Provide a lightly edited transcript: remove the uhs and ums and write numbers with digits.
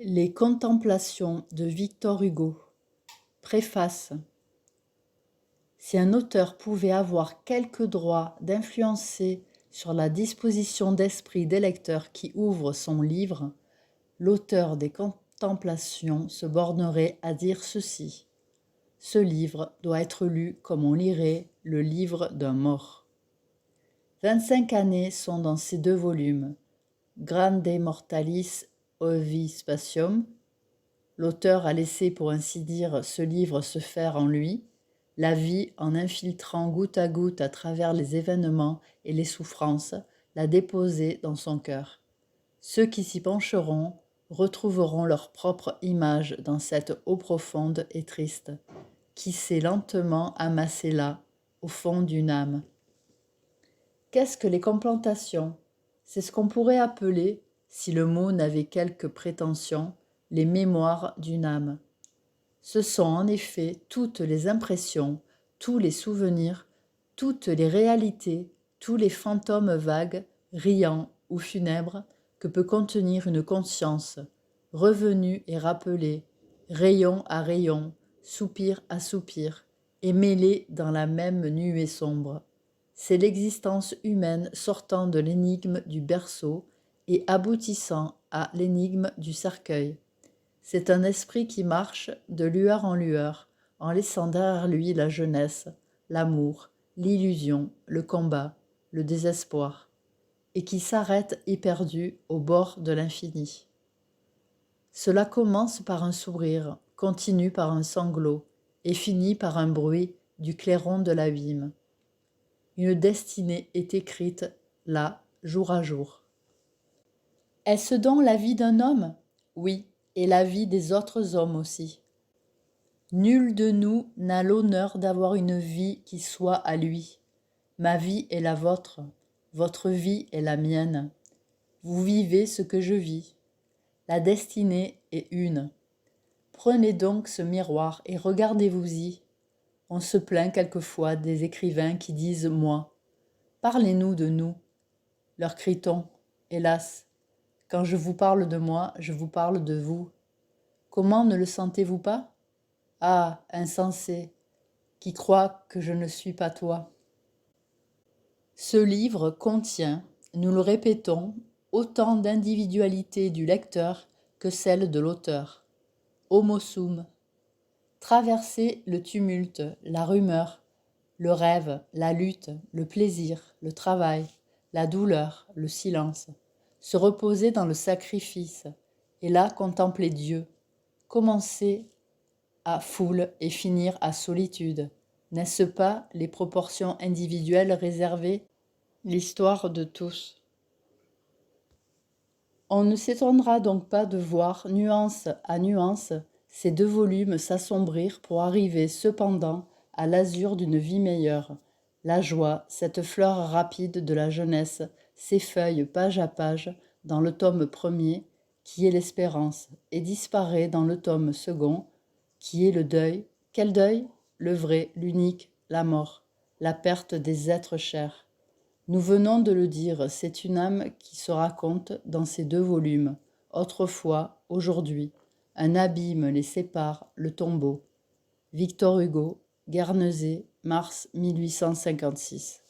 Les Contemplations de Victor Hugo. Préface. Si un auteur pouvait avoir quelque droit d'influencer sur la disposition d'esprit des lecteurs qui ouvrent son livre, l'auteur des Contemplations se bornerait à dire ceci. Ce livre doit être lu comme on lirait le livre d'un mort. 25 années sont dans ces 2 volumes, Grande Mortalis Ovi Spatium. L'auteur a laissé, pour ainsi dire, ce livre se faire en lui, la vie, en infiltrant goutte à goutte à travers les événements et les souffrances, l'a déposé dans son cœur. Ceux qui s'y pencheront retrouveront leur propre image dans cette eau profonde et triste, qui s'est lentement amassée là, au fond d'une âme. Qu'est-ce que les Contemplations ? C'est ce qu'on pourrait appeler, si le mot n'avait quelque prétention, les mémoires d'une âme. Ce sont en effet toutes les impressions, tous les souvenirs, toutes les réalités, tous les fantômes vagues, riants ou funèbres, que peut contenir une conscience, revenue et rappelée, rayon à rayon, soupir à soupir, et mêlée dans la même nuée sombre. C'est l'existence humaine sortant de l'énigme du berceau et aboutissant à l'énigme du cercueil. C'est un esprit qui marche de lueur en lueur, en laissant derrière lui la jeunesse, l'amour, l'illusion, le combat, le désespoir, et qui s'arrête éperdu au bord de l'infini. Cela commence par un sourire, continue par un sanglot, et finit par un bruit du clairon de l'abîme. Une destinée est écrite là, jour à jour. Est-ce donc la vie d'un homme ? Oui, et la vie des autres hommes aussi. Nul de nous n'a l'honneur d'avoir une vie qui soit à lui. Ma vie est la vôtre, votre vie est la mienne. Vous vivez ce que je vis. La destinée est une. Prenez donc ce miroir et regardez-vous-y. On se plaint quelquefois des écrivains qui disent « moi ». Parlez-nous de nous, leur crie-t-on. Hélas, quand je vous parle de moi, je vous parle de vous. Comment ne le sentez-vous pas ? Ah, insensé, qui croit que je ne suis pas toi. Ce livre contient, nous le répétons, autant d'individualité du lecteur que celle de l'auteur. Homo sum. Traverser le tumulte, la rumeur, le rêve, la lutte, le plaisir, le travail, la douleur, le silence. Se reposer dans le sacrifice, et là contempler Dieu. Commencer à foule et finir à solitude. N'est-ce pas les proportions individuelles réservées ? L'histoire de tous. On ne s'étonnera donc pas de voir, nuance à nuance, ces 2 volumes s'assombrir pour arriver cependant à l'azur d'une vie meilleure. La joie, cette fleur rapide de la jeunesse, s'effeuille page à page dans le tome 1er, qui est l'espérance, et disparaît dans le tome 2, qui est le deuil. Quel deuil ? Le vrai, l'unique, la mort, la perte des êtres chers. Nous venons de le dire, c'est une âme qui se raconte dans ces 2 volumes. Autrefois, aujourd'hui, un abîme les sépare, le tombeau. Victor Hugo, Guernesey, mars 1856.